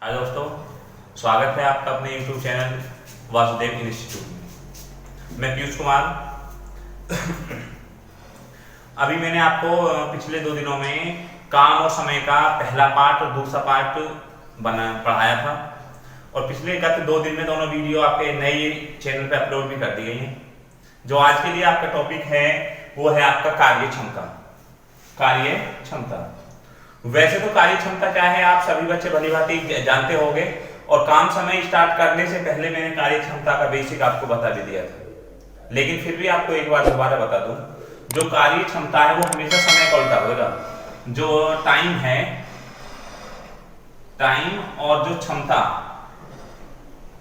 हाय दोस्तों, स्वागत है आपका अपने YouTube चैनल वासुदेव इंस्टीट्यूट में। मैं पीयूष कुमार। अभी मैंने आपको पिछले 2 दिनों में काम और समय का पहला पार्ट और दूसरा पार्ट पढ़ाया था और पिछले गत 2 दिन में दोनों वीडियो आपके नए चैनल पे अपलोड भी कर दी गई हैं। जो आज के लिए आपका टॉपिक है वो है आपका कार्य क्षमता। कार्य क्षमता, वैसे तो कार्य क्षमता क्या है आप सभी बच्चे भली भांति जानते होंगे और काम समय स्टार्ट करने से पहले मैंने कार्य क्षमता का बेसिक आपको बता भी दिया था, लेकिन फिर भी आपको एक बार दोबारा बता दूं। जो कार्य क्षमता है वो हमेशा समय का उल्टा होगा। जो टाइम है, टाइम और जो क्षमता,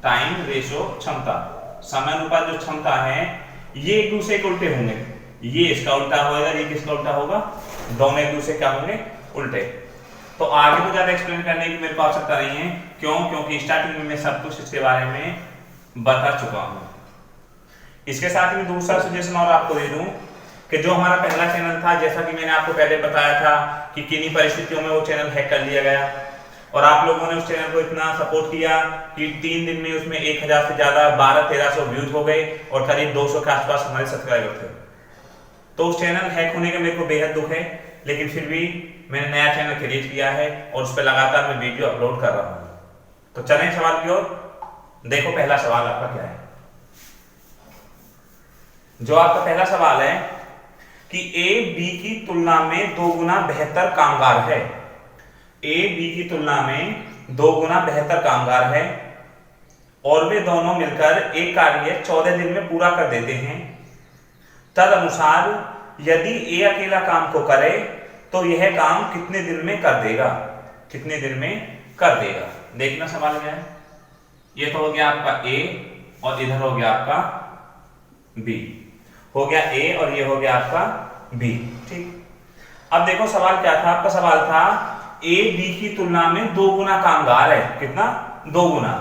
टाइम रेशो क्षमता, समय अनुपात जो क्षमता है ये एक दूसरे के उल्टे होंगे। ये इसका उल्टा होगा, ये किसका उल्टा होगा, दोनों एक दूसरे क्या होंगे, उल्टे। तो आगे तो ज्यादा एक्सप्लेन करने की मेरे को आवश्यकता नहीं है। क्यों? क्योंकि स्टार्टिंग में मैं सब कुछ इसके बारे में बता चुका हूं। इसके साथ ही दूसरा सजेशन और आपको दे दूं कि जो हमारा पहला चैनल था, जैसा कि मैंने आपको पहले बताया था कि किन्हीं परिस्थितियों में वो चैनल हैक कर लिया गया और आप लोगों ने उस चैनल को इतना सपोर्ट किया कि 3 दिन में उसमें 1000 से ज्यादा 1200-1300 व्यूज हो गए और करीब 200 के आसपास हमारे सब्सक्राइबर थे। तो उस चैनल हैक होने का मेरे को बेहद दुख है, लेकिन फिर भी मैंने नया चैनल क्रिएट किया है और उस पर लगातार मैं वीडियो अपलोड कर रहा हूं। तो चलें सवाल की ओर। देखो पहला सवाल आपका क्या है। जो आपका पहला सवाल है कि ए बी की तुलना में 2 गुना बेहतर कामगार है। ए बी की तुलना में 2 गुना बेहतर कामगार है और वे दोनों मिलकर एक कार्य 14 दिन में पूरा कर देते हैं। तदनुसार यदि ए अकेला काम को करे तो यह काम कितने दिन में कर देगा, कितने दिन में कर देगा। देखना सवाल क्या है। ये तो हो गया आपका ए और इधर हो गया आपका बी, हो गया ए और ये हो गया आपका बी। ठीक, अब देखो सवाल क्या था आपका। सवाल था ए बी की तुलना में 2 गुना कामगार है। कितना? 2 गुना।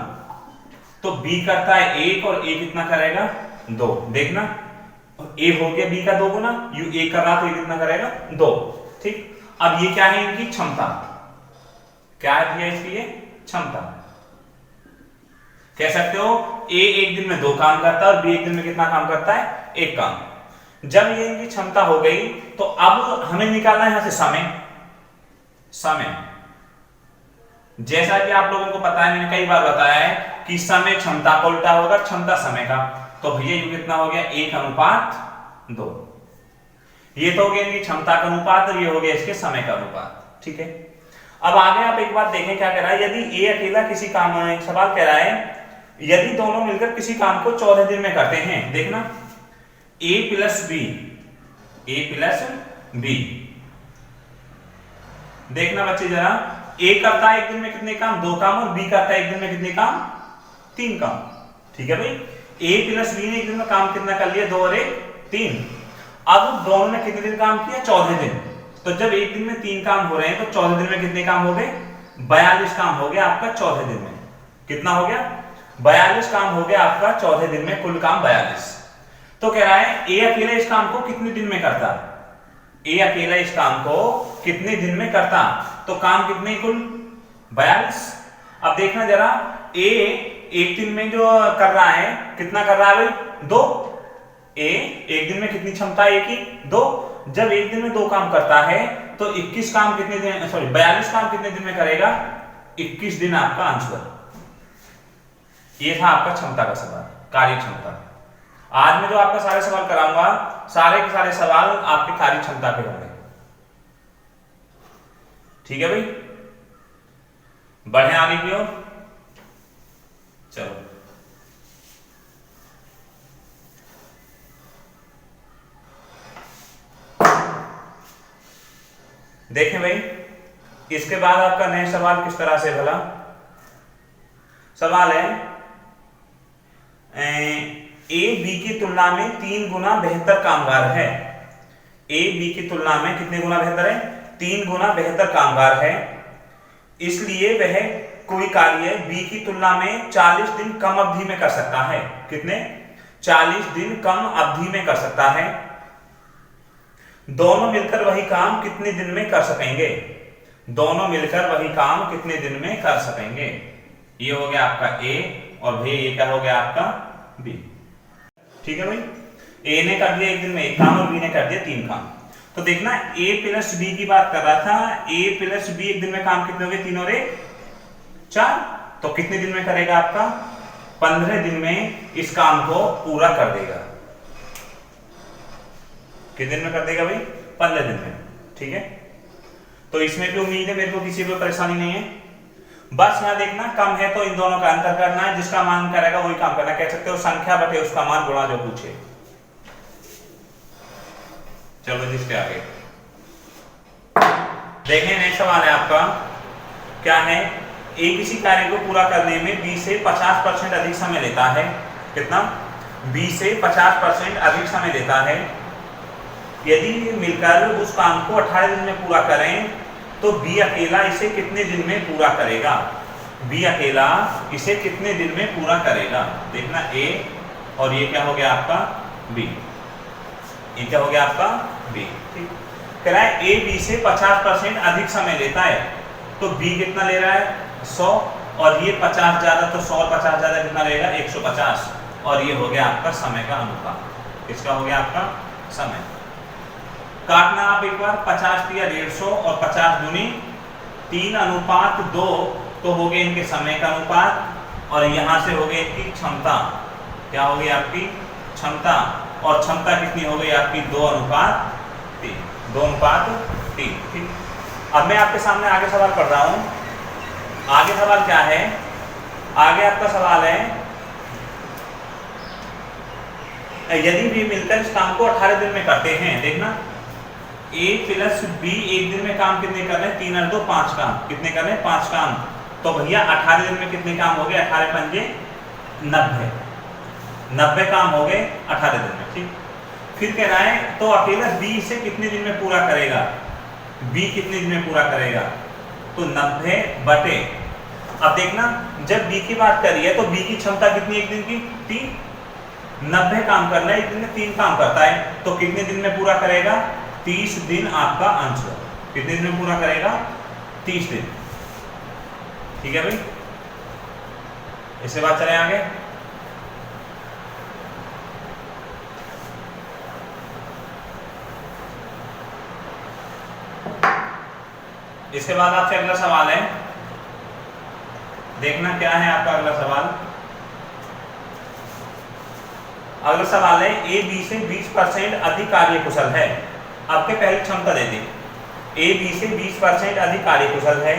तो बी करता है 1 और ए कितना करेगा, 2। देखना, ए हो गया बी का 2 गुना, यू ए कर रहा तो ये कितना करेगा, 2। ठीक, अब ये क्या है इनकी क्षमता, क्या है भैया इसकी ये क्षमता। कह सकते हो ए एक दिन में 2 काम करता है और बी एक दिन में कितना काम करता है, 1 काम। जब ये इनकी क्षमता हो गई तो अब हमें निकालना है यहां से समय। समय, जैसा कि आप लोगों को पता है, मैंने कई बार बताया है कि समय क्षमता का उल्टा होगा, क्षमता समय का। तो भैया ये कितना हो गया, 1:2। ये तो हो गया इनकी क्षमता का अनुपात और ये हो गया इसके समय का अनुपात। ठीक है, अब आगे आप एक बात देखें क्या कह रहा है। यदि ए अकेला किसी काम, सवाल कह रहा है यदि दोनों मिलकर किसी काम को 14 दिन में करते हैं। देखना, ए प्लस बी, ए प्लस बी। देखना बच्चे जरा, ए करता है एक दिन में कितने काम, 2 काम, और बी करता है एक दिन में कितने काम, 3 काम। ठीक है भाई, ए प्लस बी ने एक दिन में काम कितना कर लिया, 2 और 1 3। अब दोनों ने कितने दिन काम किया, 14 दिन। तो जब एक दिन में 3 काम हो रहे हैं तो 14 दिन में कितने काम हो गए, 42 काम हो गया आपका 14 दिन में। कितना हो गया, 42 काम हो गया आपका 14 दिन में, कुल काम 42। तो कह रहा है ए अकेला इस काम को कितने दिन में करता, ए अकेला इस काम को कितने दिन में करता। तो काम कितने, कुल 42। अब देखना जरा, ए एक दिन में जो कर रहा है कितना कर रहा है भाई, 2। ए एक दिन में कितनी क्षमता है, 2। जब एक दिन में 2 काम करता है तो 21 काम कितने दिन, सॉरी 42 काम कितने दिन में करेगा, 21 दिन आपका आंसर। ये था आपका क्षमता का सवाल, कार्य क्षमता। आज मैं जो आपका सारे सवाल कराऊंगा, सारे के सारे सवाल आपके कार्य क्षमता पे होंगे। ठीक है भाई, बढ़े आगे की ओर। चलो, देखें भाई, इसके बाद आपका नेक्स्ट सवाल किस तरह से भला। सवाल है ए बी की तुलना में 3 गुना बेहतर कामगार है। ए बी की तुलना में कितने गुना बेहतर है, 3 गुना बेहतर कामगार है। इसलिए वह कोई कार्य बी की तुलना में 40 दिन कम अवधि में कर सकता है। कितने, 40 दिन कम अवधि में कर सकता है। दोनों मिलकर वही काम कितने दिन में कर सकेंगे। दोनों मिलकर वही काम कितने दिन में कर सकेंगे। ये हो गया आपका ए और भैया ये क्या हो गया आपका बी। ठीक है भाई, ए ने कर दिया एक दिन में एक काम और बी ने कर दिया 3 काम। तो देखना ए प्लस बी की बात कर रहा था, ए प्लस बी एक दिन में काम कितने हो गए 3 और 1 4। तो कितने दिन में करेगा आपका 15 दिन में इस काम को पूरा कर देगा। कितने दिन में कर देगा भाई 15 दिन में। ठीक है, तो इसमें भी उम्मीद है मेरे को किसी को परेशानी नहीं है। बस यहां देखना कम है तो इन दोनों का अंतर करना है, जिसका मान करेगा वही काम करना। कह सकते हो संख्या बटे उसका मान गुणा जो पूछे। चलो जिसके आगे देखें, नेक्स्ट सवाल है आपका, क्या है, ए किसी कार्य को पूरा करने में बी से 50% अधिक समय लेता है। कितना? बी से 50% अधिक समय लेता है। यदि मिलकर उस काम को 18 दिन में पूरा करें तो बी अकेला इसे कितने दिन में पूरा करेगा। बी अकेला इसे कितने दिन में पूरा करेगा। देखना ए और ये क्या हो गया आपका बी, ये क्या हो गया आपका बी। ठीक, कह रहा है ए बी से 50% अधिक समय लेता है, तो बी कितना ले रहा है 100 और ये 50 ज्यादा, तो 100 और 50 ज्यादा कितना रहेगा 150 और ये हो गया आपका समय का अनुपात। इसका हो गया आपका समय। काटना आप एक बार, 50 दिया 150 और 50 दूनी 3 अनुपात 2, तो हो गए इनके समय का अनुपात और यहां से हो गई इनकी क्षमता। क्या हो गई आपकी क्षमता, और क्षमता कितनी हो गई आपकी 2 अनुपात 3, 2 अनुपात 3। ठीक, अब मैं आपके सामने आगे सवाल पढ़ रहा हूं। आगे सवाल क्या है, आगे आपका सवाल है, यदि भी मिलकर इस काम को 18 दिन में करते हैं। देखना ए प्लस बी एक दिन में काम कितने कर रहे हैं 3 और 2 5 काम। कितने कर रहे हैं 5 काम। तो भैया 18 दिन में कितने काम हो गए 18 पंजे 90, 90 काम हो गए 18 दिन में। ठीक, फिर कह रहा है तो अकेला बी से कितने दिन में पूरा करेगा। बी कितने दिन में पूरा करेगा, तो 90 बटे, अब देखना जब बी की बात करी है तो बी की क्षमता कितनी एक दिन की 3, 90 काम करना है एक दिन में 3 काम करता है, तो कितने दिन में पूरा करेगा 30 दिन आपका आंसर। कितने दिन में पूरा करेगा 30 दिन। ठीक है भाई, इसके बाद चले आगे। इसके बाद आपसे अगला सवाल है, देखना क्या है आपका अगला सवाल। अगला सवाल है ए बी से 20% अधिक कार्य कुशल है। आपके पहले क्षमता दे दी, ए बी से 20% अधिक कार्य कुशल है।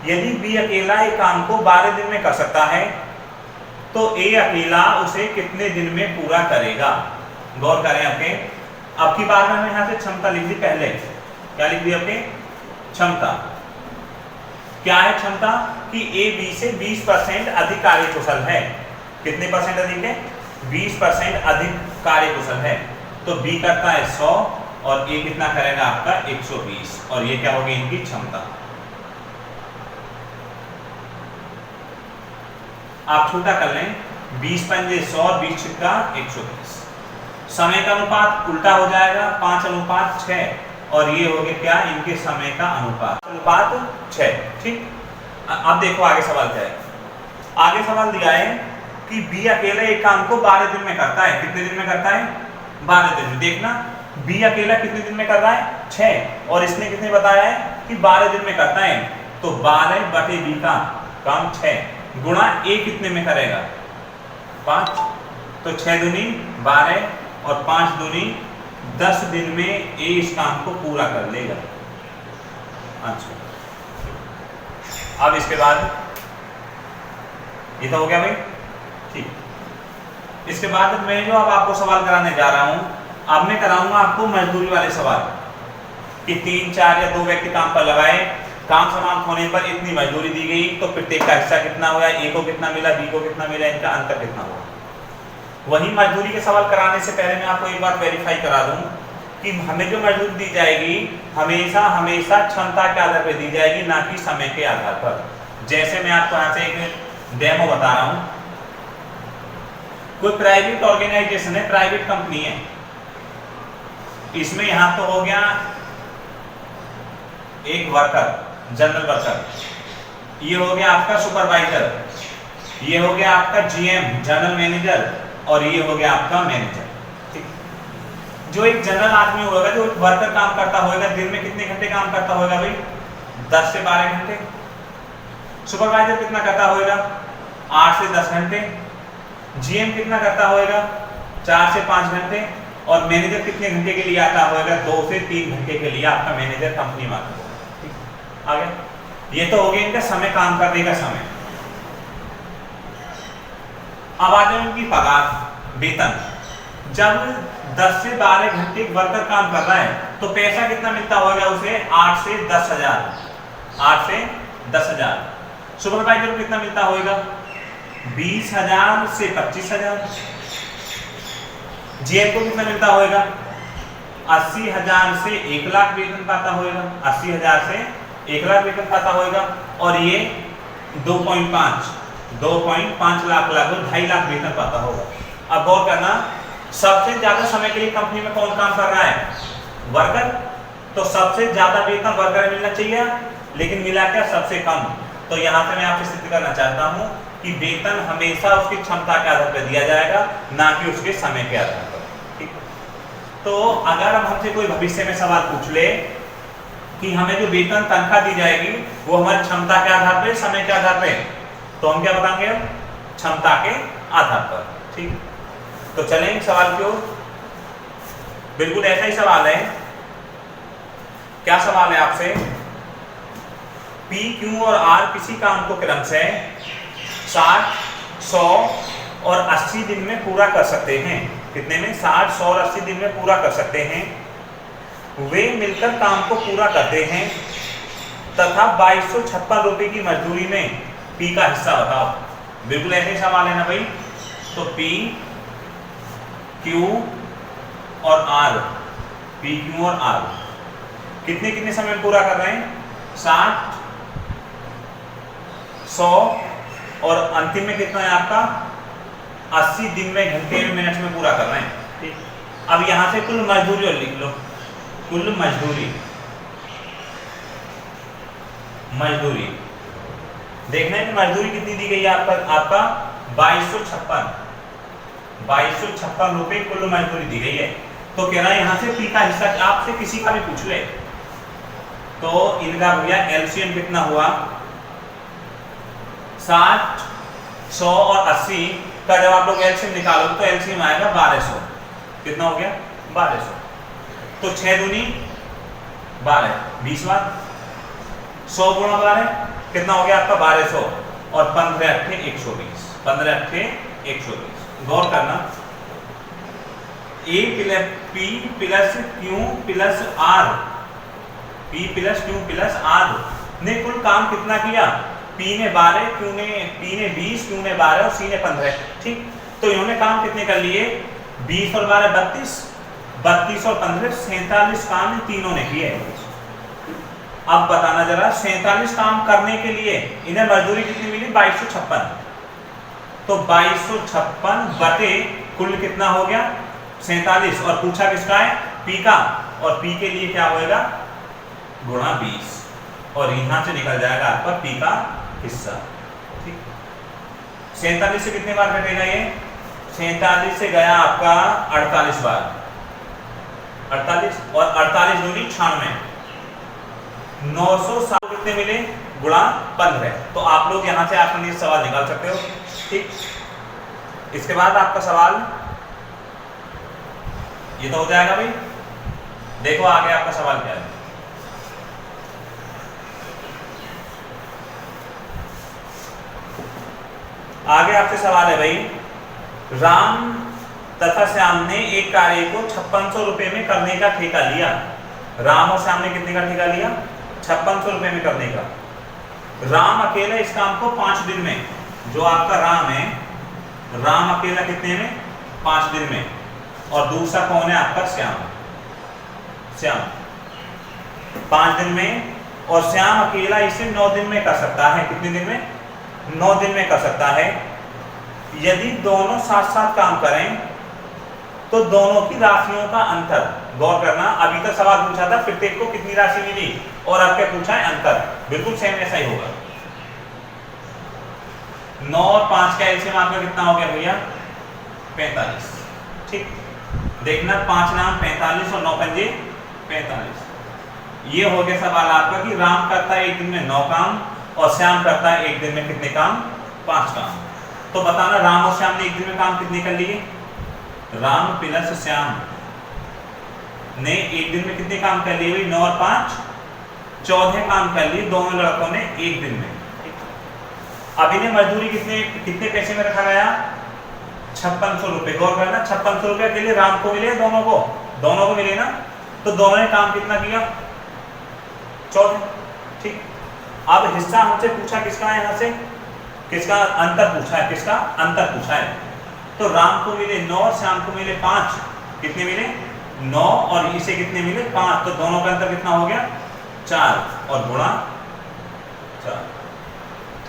यदि बी अकेला एक काम को 12 दिन में कर सकता है तो ए अकेला उसे कितने दिन में पूरा करेगा। गौर करें आपके, अब की बार में हमने यहां से क्षमता लिख दी। पहले क्या लिख दी आपके क्षमता। क्या है क्षमता कि ए बी से 20% अधिक कार्य कुशल है। कितने परसेंट अधिक है 20% अधिक कार्य कुशल है। तो बी करता है 100 और ए कितना करेगा आपका 120 और ये क्या होगी इनकी क्षमता। आप छोटा कर लें, 20 पंजे 100 और 20 छिक्का 120। समय का अनुपात उल्टा हो जाएगा 5 अनुपात 6 और ये हो गया क्या इनके समय का अनुपात 6। ठीक, अब देखो आगे सवाल क्या है। आगे सवाल दिया है कि बी अकेले एक काम को 12 दिन में करता है। कितने दिन में करता है 12 दिन में। देखना बी अकेला कितने दिन में कर रहा है 6 और इसने कितने बताया है कि 12 दिन में करता है। तो 12 बटे बी का काम 6 गुणा ए कितने में करेगा 5, तो 6 दूनी 12 और 5 दूनी 10 दिन में ए इस काम को पूरा कर लेगा। अच्छा, अब इसके बाद ये तो हो गया भाई। ठीक, इसके बाद मैं जो अब आपको सवाल कराने जा रहा हूं, अब मैं कराऊंगा आपको मजदूरी वाले सवाल कि 3, 4 या 2 व्यक्ति काम पर लगाए, काम समाप्त होने पर इतनी मजदूरी दी गई, तो प्रत्येक का हिस्सा कितना हुआ, ए को कितना मिला, बी को कितना मिला, इनका अंतर कितना हुआ। वही मजदूरी के सवाल कराने से पहले मैं आपको एक बात वेरीफाई करा दूं कि हमें जो मजदूरी दी जाएगी हमेशा क्षमता के आधार पर दी जाएगी, ना कि समय के आधार पर। जैसे मैं आपको यहाँ से एक डेमो बता रहा हूं। कोई प्राइवेट ऑर्गेनाइजेशन है, प्राइवेट कंपनी है, इसमें यहां तो हो गया एक वर्कर, जनरल वर्कर, ये हो गया आपका सुपरवाइजर, ये हो गया आपका जीएम जनरल मैनेजर, और ये हो गया आपका मैनेजर। ठीक, जो एक जनरल आदमी होगा, जो एक वर्कर काम करता होगा, दिन में कितने घंटे काम करता होगा भाई? 10 से 12 घंटे। सुपरवाइजर कितना करता होगा? 8 से 10 घंटे। जीएम कितना करता होगा? 4 से 5 घंटे। और मैनेजर कितने घंटे के लिए आता होगा? 2 से 3 घंटे के लिए आपका मैनेजर कंपनी में आता होगा। ठीक, आगे ये तो हो गया इनका समय, काम करने का समय। अब आ जाए इनकी पगार, वेतन। जब 10 से 12 घंटे वर्कर काम कर रहा है तो पैसा कितना मिलता होगा उसे? 8 से 10,000, 8 से 10,000। सुपरवाइजर को कितना मिलता होगा? 20,000 से 25,000। जीएम को कितना मिलता होगा? 80,000 से 1 लाख वेतन पाता होगा, 80,000 से 1 लाख वेतन पाता होगा। और ये 2.5 लाख लगभग 2.5 लाख वेतन पाता होगा। अब गौर करना, सबसे ज्यादा समय के लिए कंपनी में कौन काम कर रहा है? वर्कर। तो सबसे ज्यादा वेतन वर्कर मिलना चाहिए, लेकिन मिला क्या? सबसे कम। तो यहाँ से मैं आपसे सिद्ध करना चाहता हूँ कि वेतन हमेशा उसकी क्षमता के आधार पर दिया जाएगा, ना कि उसके समय के आधार पर। ठीक, तो अगर हम हमसे कोई भविष्य में सवाल पूछ ले कि हमें जो वेतन तनख्वाह दी जाएगी वो हमारी क्षमता के आधार पर, समय के आधार पर, तो हम क्या बताएंगे? क्षमता के आधार पर। ठीक, तो चलें सवाल की ओर। बिल्कुल ऐसा ही सवाल है। क्या सवाल है आपसे? P, Q और R किसी काम को क्रमशः 60, 100 और 80 दिन में पूरा कर सकते हैं। कितने में? 60, 100 और 80 दिन में पूरा कर सकते हैं। वे मिलकर काम को पूरा करते हैं तथा 2256 रुपए की मजदूरी में P का हिस्सा बताओ। बिल्कुल ऐसे ही सवाल है ना भाई। तो P, Q और R, P, Q और R कितने कितने समय में पूरा कर रहे हैं? 60, 100 और अंतिम में कितना है आपका? 80 दिन में, घंटे में, मिनट में पूरा कर रहे हैं। ठीक, अब यहां से कुल मजदूरी और लिख लो। कुल मजदूरी, मजदूरी देखना है कि मजदूरी कितनी दी गई है आपका 2256 रुपए कुल मजदूरी दी गई है। तो कह रहा है यहां से P का हिस्सा, आपसे किसी का भी पूछ ले तो इनका भैया एलसीएम कितना हुआ? 60, 100 और 80 का जब आप लोग एलसीएम निकालोगे तो एलसीएम आएगा 1200। कितना हो गया? 1200। तो 6 दूनी 12, 20 बार 100 गुणा 12 कितना हो गया आपका? 1200 और 15 अट्ठे 120, 15 अट्ठे 120। गौर करना, P plus Q plus R, P plus Q plus R ने कुल काम कितना किया? P ने 12, P ने 20, Q ने 12 और C ने 15। ठीक, तो इन्होंने काम कितने कर लिए? 20 और 12 32, 32 और 15 47 काम इन तीनों ने किए। अब बताना जरा, 47 काम करने के लिए इन्हें मजदूरी कितनी मिली? 2256। तो 2256 बटे कुल कितना हो गया? 47। और पूछा किसका है? P का। और P के लिए क्या होएगा? गुणा 20। और यहां से निकल जाएगा आपका P का हिस्सा। ठीक, 47 से कितने बार कटेगा ये? 47 से गया आपका 48 बार, 48 और 48 दूनी 96। 907 कितने मिले? गुणा 15। तो आप लोग यहां से आसानी से सवाल निकाल सकते हो। ठीक, इसके बाद आपका सवाल ये तो हो जाएगा भाई। देखो आगे आपका सवाल क्या है। आगे आपसे सवाल है भाई, राम तथा श्याम ने एक कार्य को 5600 रुपए में करने का ठेका लिया। राम और श्याम ने कितने का ठेका लिया? 5600 रुपए में करने का। राम अकेला इस काम को 5 दिन में, जो आपका राम है, राम अकेला कितने में? 5 दिन में। और दूसरा कौन है आपका? श्याम। श्याम 5 दिन में, और श्याम अकेला इसे 9 दिन में कर सकता है। कितने दिन में? 9 दिन में कर सकता है। यदि दोनों साथ साथ काम करें तो दोनों की राशियों का अंतर, गौर करना, अभी तक सवाल पूछा था प्रत्येक को कितनी राशि मिली और अब क्या पूछा है अंतर, बिल्कुल सेम ऐसा ही होगा। 9 और 5 का एलसीएम आपका कितना हो गया भैया 45। ठीक, देखना 5 नाम 45 और 9 पंजे 45। ये हो गया सवाल आपका कि राम करता है एक दिन में 9 काम और श्याम करता है एक दिन में कितने काम 5 काम। तो बताना राम और श्याम ने एक दिन में काम कितने कर लिए, राम प्लस श्याम ने एक दिन में कितने काम कर लिए, 9 और 5 14 काम कर लिए दोनों लड़कों ने एक दिन में। अभी ने मजदूरी कितने पैसे में रखा गया 5600 रुपए। गौर करना 5600 रुपए के लिए राम को मिले दोनों को मिले ना, तो दोनों ने काम कितना किया 14। ठीक, अब हिस्सा हमसे पूछा किसका है, यहाँ से किसका अंतर पूछा है, किसका अंतर पूछा है। तो राम को मिले 9 और श्याम को मिले 5, कितने मिले 9 और इसे कितने मिले 5, तो दोनों का अंतर कितना हो गया 4 और गुणा 4,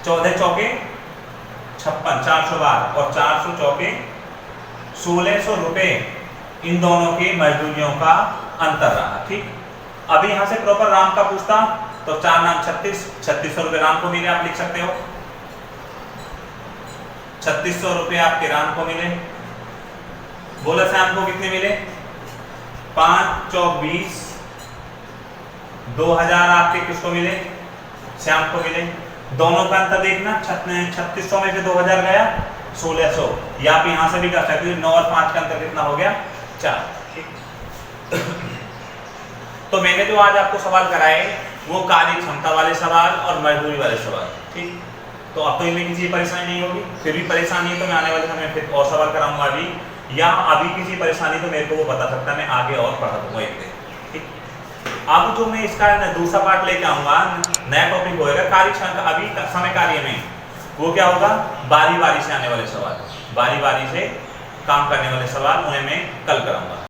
14 चौके 56, 412 और 400 चौके 1600 रुपए इन दोनों की मजदूरियों का अंतर रहा। ठीक, अभी यहां से प्रॉपर राम का पूछता तो 4 नाम 3600 रुपए राम को मिले, आप लिख सकते हो 3600 रुपए आपके राम को मिले। बोला श्याम को कितने मिले 5 चौक 20, 2000 आपके किसको मिले श्याम को मिले। दोनों का अंतर देखना 3600 में से 2000 गया 1600, या आप यहां से भी कर सकते हो 9 और 5 का अंतर कितना हो गया 4। ठीक, तो मैंने जो आज आपको सवाल कराए वो कार्य क्षमता वाले सवाल और मजदूरी वाले सवाल। ठीक, तो अब तो इनमें किसी परेशानी नहीं होगी, फिर भी परेशानी है तो मैं आने वाले समय में फिर और सवाल कराऊंगा अभी, या अभी किसी परेशानी तो मेरे को वो बता सकता है, मैं आगे और पढ़ा दूंगा एक दिन। अब जो मैं इसका दूसरा पार्ट लेके आऊंगा, नया टॉपिक होएगा कार्य क्षमता। अभी समय कार्य में वो क्या होगा, बारी बारी से आने वाले सवाल, बारी बारी से काम करने वाले सवाल, उन्हें मैं कल कराऊंगा।